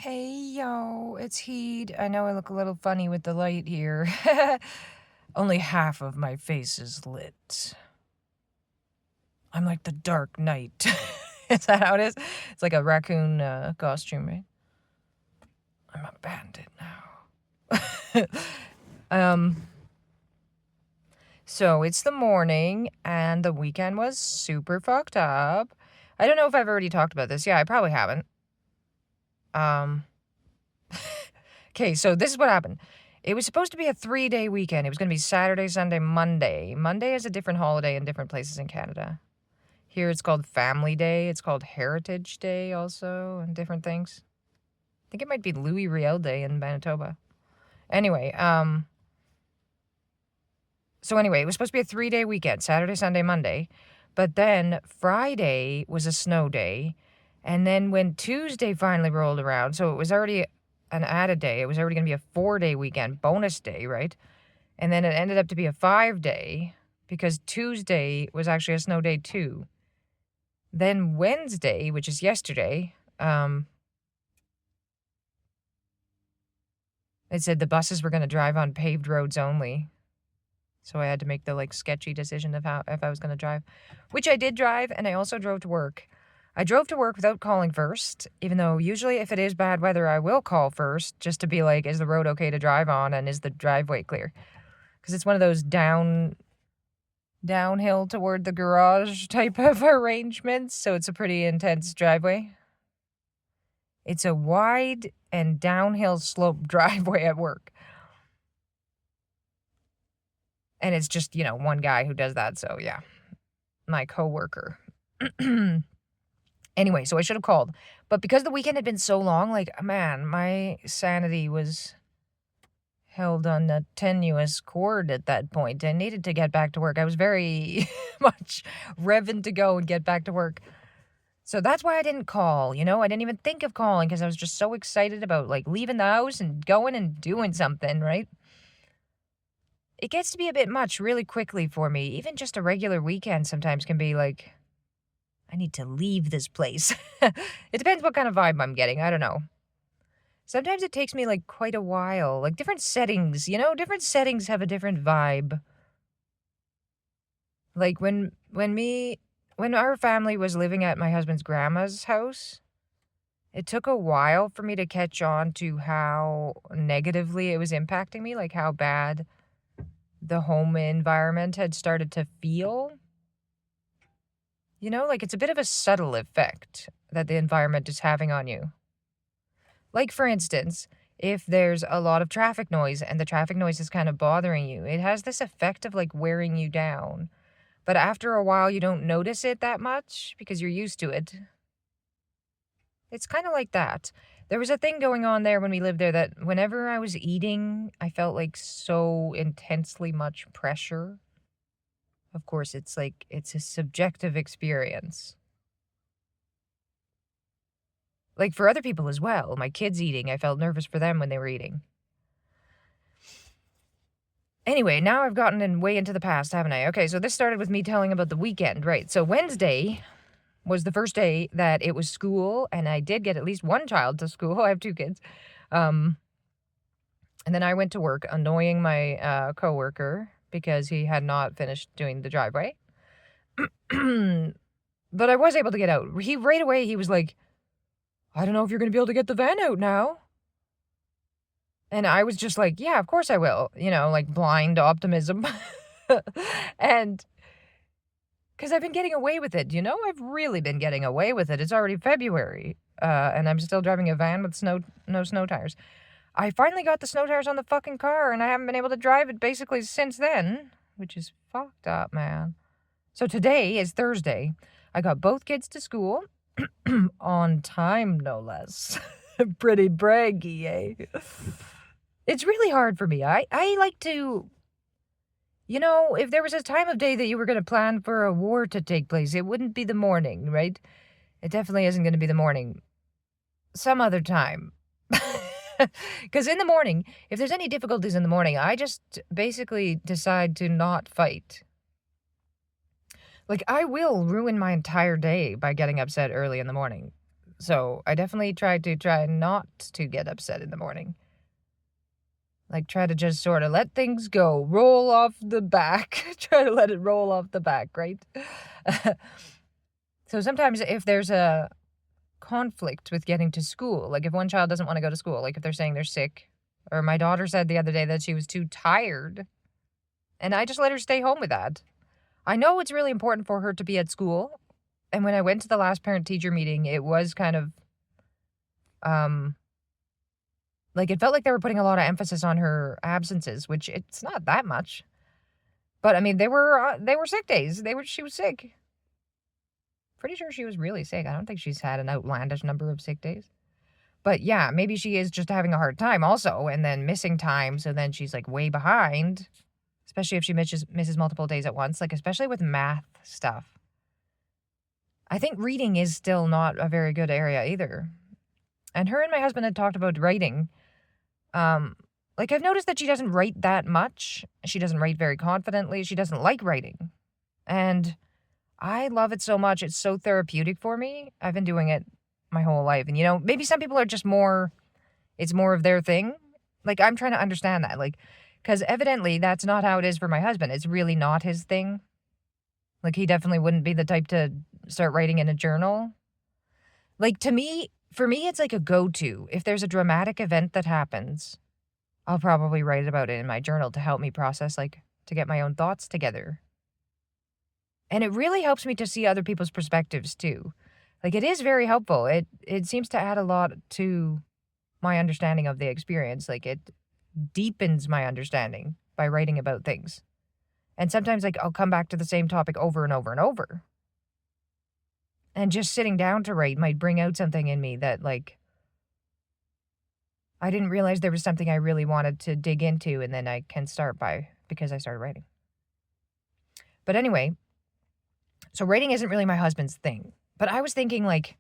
Hey yo, it's Heed. I know I look a little funny with the light here. Only half of my face is lit. I'm like the Dark Knight. Is that how it is? It's like a raccoon costume, right? I'm a bandit now. So it's the morning, and the weekend was super fucked up. I don't know if I've already talked about this. Yeah, I probably haven't. Okay, so this is what happened. It was supposed to be a 3-day weekend. It was going to be Saturday, Sunday, Monday. Monday is a different holiday in different places in Canada. Here it's called Family Day. It's called Heritage Day also, and different things. I think it might be Louis Riel Day in Manitoba. Anyway, it was supposed to be a 3-day weekend, Saturday, Sunday, Monday. But then Friday was a snow day. And then when Tuesday finally rolled around, so it was already an added day. It was already going to be a 4-day weekend, bonus day, right? And then it ended up to be a 5-day because Tuesday was actually a snow day too. Then Wednesday, which is yesterday, it said the buses were going to drive on paved roads only. So I had to make the sketchy decision of if I was going to drive, which I did drive, and I also drove to work. I drove to work without calling first, even though usually if it is bad weather, I will call first just to be like, is the road okay to drive on and is the driveway clear? Because it's one of those downhill toward the garage type of arrangements, so it's a pretty intense driveway. It's a wide and downhill slope driveway at work. And it's just, one guy who does that, so yeah. My coworker. Anyway, so I should have called. But because the weekend had been so long, man, my sanity was held on a tenuous cord at that point. I needed to get back to work. I was very much revving to go and get back to work. So that's why I didn't call, I didn't even think of calling because I was just so excited about leaving the house and going and doing something, right? It gets to be a bit much really quickly for me. Even just a regular weekend sometimes can be like, I need to leave this place. It depends what kind of vibe I'm getting. I don't know. Sometimes it takes me quite a while. Different settings, different settings have a different vibe. When our family was living at my husband's grandma's house, it took a while for me to catch on to how negatively it was impacting me, how bad the home environment had started to feel. It's a bit of a subtle effect that the environment is having on you. For instance, if there's a lot of traffic noise and the traffic noise is kind of bothering you, it has this effect of wearing you down. But after a while, you don't notice it that much because you're used to it. It's kind of like that. There was a thing going on there when we lived there that whenever I was eating, I felt so intensely much pressure. Of course, it's a subjective experience. For other people as well. My kids eating, I felt nervous for them when they were eating. Anyway, now I've gotten way into the past, haven't I? Okay, so this started with me telling about the weekend, right? So Wednesday was the first day that it was school, and I did get at least one child to school. I have 2 kids. And then I went to work, annoying my coworker because he had not finished doing the driveway. But I was able to get out. Right away, he was like, I don't know if you're going to be able to get the van out now. And I was just like, yeah, of course I will. Blind optimism. And because I've been getting away with it, I've really been getting away with it. It's already February, and I'm still driving a van with no snow tires. I finally got the snow tires on the fucking car, and I haven't been able to drive it basically since then, which is fucked up, man. So today is Thursday. I got both kids to school on time, no less. Pretty braggy, eh? It's really hard for me. I like to, if there was a time of day that you were going to plan for a war to take place, it wouldn't be the morning, right? It definitely isn't going to be the morning. Some other time. Because in the morning, if there's any difficulties in the morning, I just basically decide to not fight. I will ruin my entire day by getting upset early in the morning. So I definitely try not to get upset in the morning. Like, try to just sort of let things go, roll off the back, try to let it roll off the back, right? So sometimes if there's a conflict with getting to school, like if one child doesn't want to go to school, like if they're saying they're sick, or my daughter said the other day that she was too tired, and I just let her stay home with that. I know it's really important for her to be at school, and when I went to the last parent-teacher meeting, it was kind of, like, it felt like they were putting a lot of emphasis on her absences, which it's not that much. But, I mean, they were sick days. She was sick. Pretty sure she was really sick. I don't think she's had an outlandish number of sick days. But, yeah, maybe she is just having a hard time also, and then missing time, so then she's, like, way behind, especially if she misses multiple days at once, like, especially with math stuff. I think reading is still not a very good area either. And her and my husband had talked about writing. Like, I've noticed that she doesn't write that much. She doesn't write very confidently. She doesn't like writing. And I love it so much. It's so therapeutic for me. I've been doing it my whole life. And, maybe some people are just it's more of their thing. Like, I'm trying to understand that. Like, because evidently that's not how it is for my husband. It's really not his thing. Like, he definitely wouldn't be the type to start writing in a journal. Like, for me, it's like a go-to. If there's a dramatic event that happens, I'll probably write about it in my journal to help me process, like, to get my own thoughts together. And it really helps me to see other people's perspectives, too. Like, it is very helpful. It seems to add a lot to my understanding of the experience. Like, it deepens my understanding by writing about things. And sometimes, like, I'll come back to the same topic over and over and over. And just sitting down to write might bring out something in me that, like, I didn't realize there was something I really wanted to dig into, and then I can start because I started writing. But anyway, so writing isn't really my husband's thing. But I was thinking, like,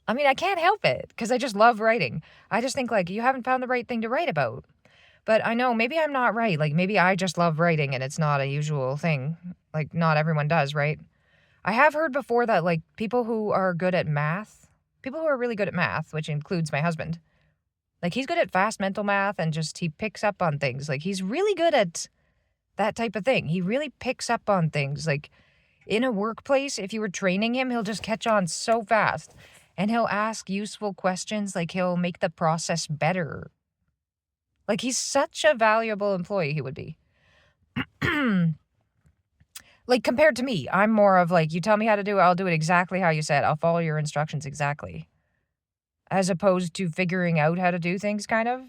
I mean, I can't help it because I just love writing. I just think, like, you haven't found the right thing to write about. But I know maybe I'm not right. Like, maybe I just love writing and it's not a usual thing. Like, not everyone does, right? I have heard before that, like, people who are really good at math, which includes my husband, like, he's good at fast mental math and just he picks up on things. Like, he's really good at that type of thing. He really picks up on things. Like, in a workplace, if you were training him, he'll just catch on so fast. And he'll ask useful questions. Like, he'll make the process better. Like, he's such a valuable employee, he would be. Like, compared to me, I'm more of, like, you tell me how to do it, I'll do it exactly how you said. I'll follow your instructions exactly. As opposed to figuring out how to do things, kind of.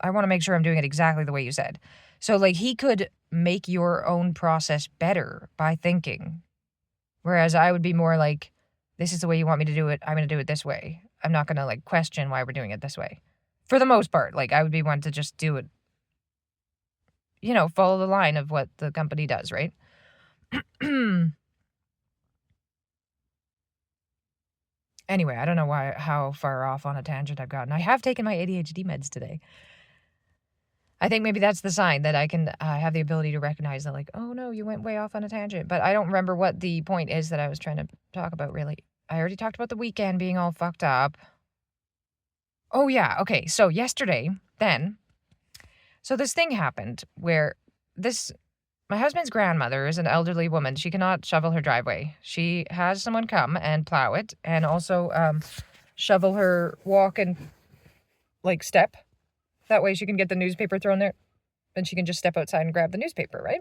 I want to make sure I'm doing it exactly the way you said. So, like, he could make your own process better by thinking. Whereas I would be more like, this is the way you want me to do it, I'm going to do it this way. I'm not going to, like, question why we're doing it this way. For the most part, like, I would be one to just do it, follow the line of what the company does, right? Anyway, I don't know how far off on a tangent I've gotten. I have taken my ADHD meds today. I think maybe that's the sign that I can have the ability to recognize that, like, oh no, you went way off on a tangent. But I don't remember what the point is that I was trying to talk about, really. I already talked about the weekend being all fucked up. Oh, yeah. Okay. So yesterday, so this thing happened where my husband's grandmother is an elderly woman. She cannot shovel her driveway. She has someone come and plow it and also shovel her walk and, like, step. That way she can get the newspaper thrown there. Then she can just step outside and grab the newspaper, right?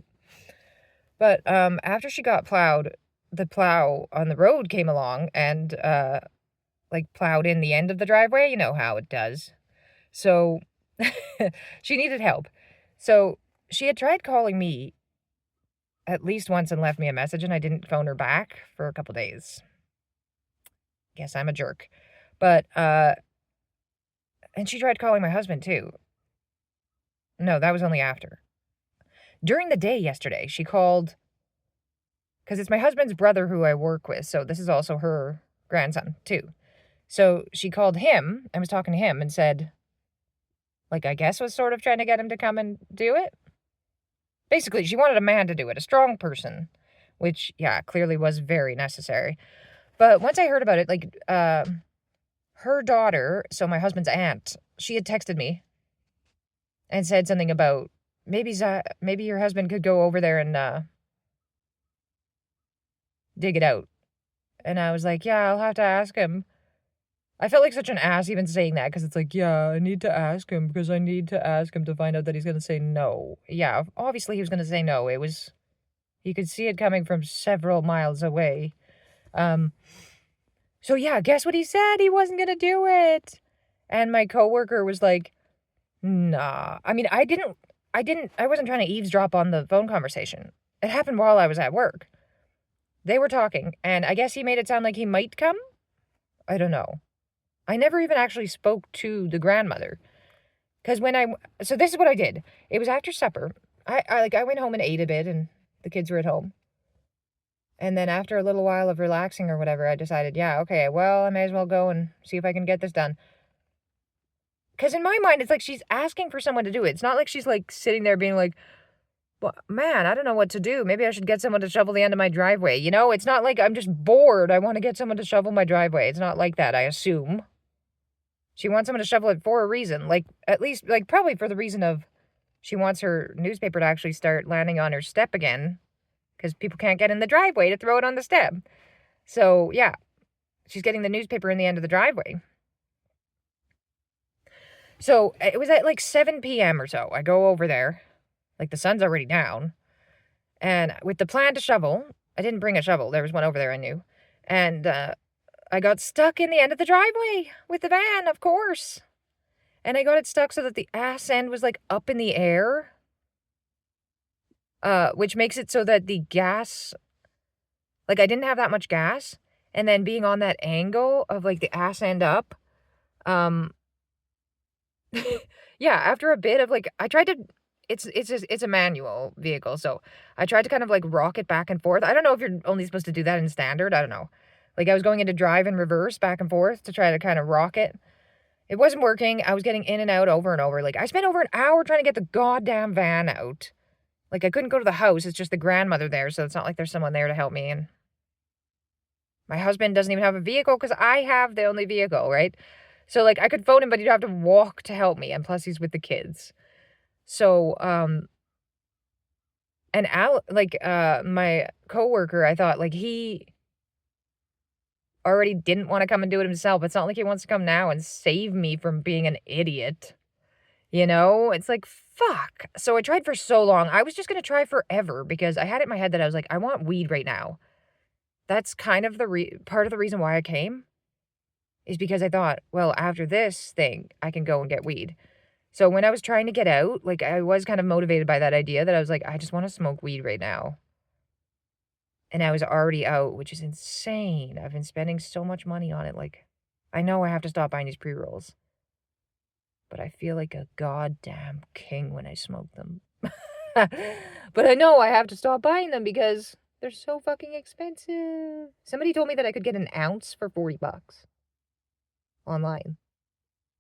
But after she got plowed, the plow on the road came along and, like, plowed in the end of the driveway. You know how it does. So she needed help. So she had tried calling me at least once and left me a message, and I didn't phone her back for a couple days. Guess I'm a jerk. But, and she tried calling my husband, too. No, that was only after. During the day yesterday, she called, because it's my husband's brother who I work with, so this is also her grandson, too. So she called him, I was talking to him, and said, like, I guess was sort of trying to get him to come and do it. Basically, she wanted a man to do it, a strong person, which, yeah, clearly was very necessary. But once I heard about it, like, her daughter, so my husband's aunt, she had texted me and said something about maybe your husband could go over there and dig it out. And I was like, yeah, I'll have to ask him. I felt like such an ass even saying that, because it's like, yeah, I need to ask him because I need to ask him to find out that he's going to say no. Yeah, obviously he was going to say no. You could see it coming from several miles away. So yeah, guess what he said? He wasn't going to do it. And my coworker was like, nah. I mean, I wasn't trying to eavesdrop on the phone conversation. It happened while I was at work. They were talking, and I guess he made it sound like he might come. I don't know. I never even actually spoke to the grandmother. Because so this is what I did. It was after supper. I went home and ate a bit, and the kids were at home. And then after a little while of relaxing or whatever, I decided, yeah, okay, well, I may as well go and see if I can get this done. Because in my mind, it's like she's asking for someone to do it. It's not like she's like sitting there being like, well, man, I don't know what to do. Maybe I should get someone to shovel the end of my driveway. You know, it's not like I'm just bored. I want to get someone to shovel my driveway. It's not like that, I assume. She wants someone to shovel it for a reason. Like, at least, like, probably for the reason of she wants her newspaper to actually start landing on her step again. Because people can't get in the driveway to throw it on the step. So, yeah. She's getting the newspaper in the end of the driveway. So, it was at like 7 p.m. or so. I go over there. Like, the sun's already down. And with the plan to shovel, I didn't bring a shovel. There was one over there I knew. And I got stuck in the end of the driveway with the van, of course. And I got it stuck so that the ass end was like up in the air. Which makes it so that the gas, like I didn't have that much gas. And then being on that angle of like the ass end up, yeah, after a bit of like, I tried to, it's a manual vehicle. So I tried to kind of like rock it back and forth. I don't know if you're only supposed to do that in standard. I don't know. Like I was going into drive and reverse back and forth to try to kind of rock it. It wasn't working. I was getting in and out over and over. Like I spent over an hour trying to get the goddamn van out. Like I couldn't go to the house. It's just the grandmother there. So it's not like there's someone there to help me. And my husband doesn't even have a vehicle because I have the only vehicle, right? So like I could phone him, but he'd have to walk to help me. And plus he's with the kids. So, and my coworker, I thought like he already didn't want to come and do it himself. It's not like he wants to come now and save me from being an idiot. You know, it's like, fuck. So I tried for so long. I was just going to try forever because I had it in my head that I was like, I want weed right now. That's kind of the part of the reason why I came is because I thought, well, after this thing, I can go and get weed. So when I was trying to get out, like I was kind of motivated by that idea that I was like, I just want to smoke weed right now. And I was already out, which is insane. I've been spending so much money on it. Like, I know I have to stop buying these pre-rolls. But I feel like a goddamn king when I smoke them. But I know I have to stop buying them because they're so fucking expensive. Somebody told me that I could get an ounce for $40 online.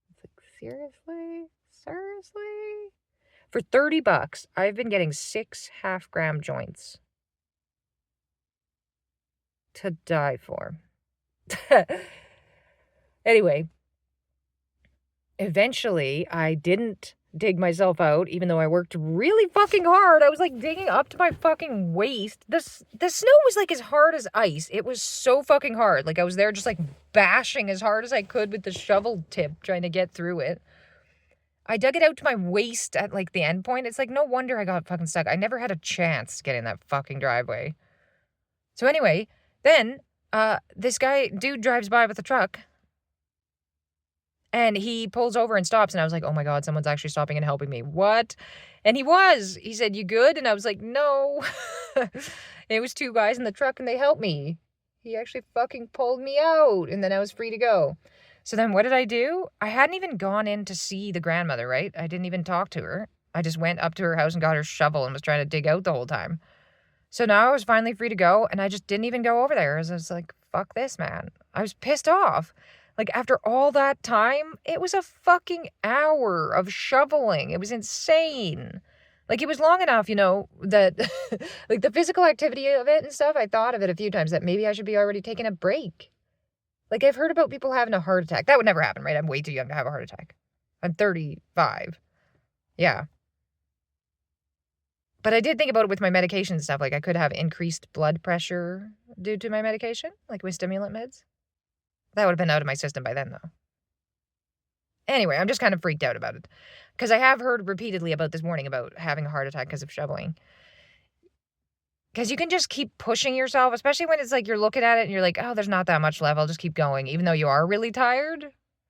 It's like, seriously? Seriously? For $30, I've been getting 6 half-gram joints. To die for. Anyway, eventually I didn't dig myself out, even though I worked really fucking hard. I was like digging up to my fucking waist. The snow was like as hard as ice. It was so fucking hard. Like I was there just like bashing as hard as I could with the shovel tip, trying to get through it. I dug it out to my waist at like the end point. It's like no wonder I got fucking stuck. I never had a chance to get in that fucking driveway. So anyway, then this dude drives by with a truck. And he pulls over and stops, and I was like, oh my God, someone's actually stopping and helping me. What? And he was. He said, you good? And I was like, no. It was 2 guys in the truck, and they helped me. He actually fucking pulled me out, and then I was free to go. So then what did I do? I hadn't even gone in to see the grandmother, right? I didn't even talk to her. I just went up to her house and got her shovel and was trying to dig out the whole time. So now I was finally free to go, and I just didn't even go over there. I was like, fuck this, man. I was pissed off. Like, after all that time, it was a fucking hour of shoveling. It was insane. Like, it was long enough, that like the physical activity of it and stuff, I thought of it a few times that maybe I should be already taking a break. Like, I've heard about people having a heart attack. That would never happen, right? I'm way too young to have a heart attack. I'm 35. Yeah. But I did think about it with my medication and stuff. Like, I could have increased blood pressure due to my medication, like with stimulant meds. That would have been out of my system by then, though. Anyway, I'm just kind of freaked out about it. Because I have heard repeatedly about this morning about having a heart attack because of shoveling. Because you can just keep pushing yourself, especially when it's like you're looking at it and you're like, oh, there's not that much left. I'll just keep going, even though you are really tired.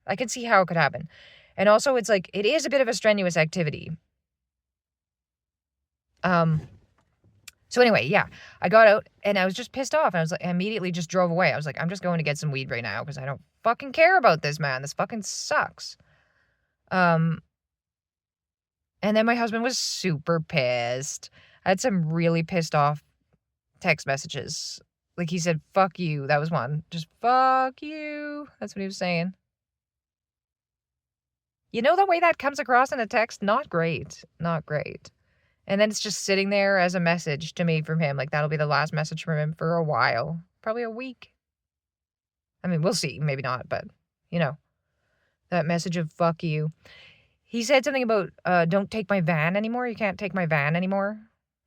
I can see how it could happen. And also, it's like, it is a bit of a strenuous activity. So anyway, yeah, I got out and I was just pissed off. I was like, I immediately just drove away. I was like, I'm just going to get some weed right now because I don't fucking care about this, man. This fucking sucks. And then my husband was super pissed. I had some really pissed off text messages. Like, he said, fuck you. That was one. Just fuck you. That's what he was saying. You know the way that comes across in a text? Not great. Not great. And then it's just sitting there as a message to me from him. Like, that'll be the last message from him for a while. Probably a week. I mean, we'll see. Maybe not, but, that message of fuck you. He said something about, don't take my van anymore. You can't take my van anymore.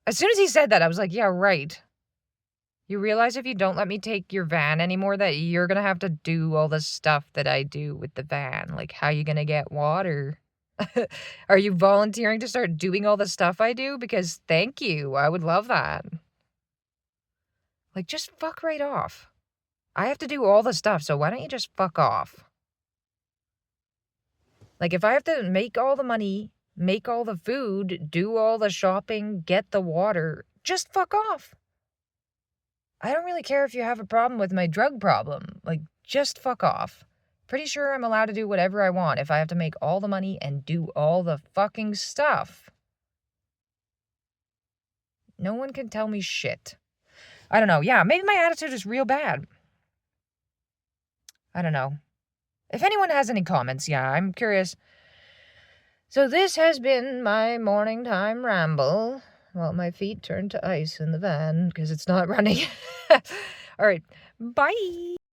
As soon as he said that, I was like, yeah, right. You realize if you don't let me take your van anymore that you're going to have to do all the stuff that I do with the van. Like, how you going to get water? Are you volunteering to start doing all the stuff I do? Because thank you. I would love that. Like, just fuck right off. I have to do all the stuff, so why don't you just fuck off? Like, if I have to make all the money, make all the food, do all the shopping, get the water, just fuck off. I don't really care if you have a problem with my drug problem. Like, just fuck off. Pretty sure I'm allowed to do whatever I want if I have to make all the money and do all the fucking stuff. No one can tell me shit. I don't know. Yeah, maybe my attitude is real bad. I don't know. If anyone has any comments, yeah, I'm curious. So this has been my morning time ramble while my feet turn to ice in the van because it's not running. All right. Bye.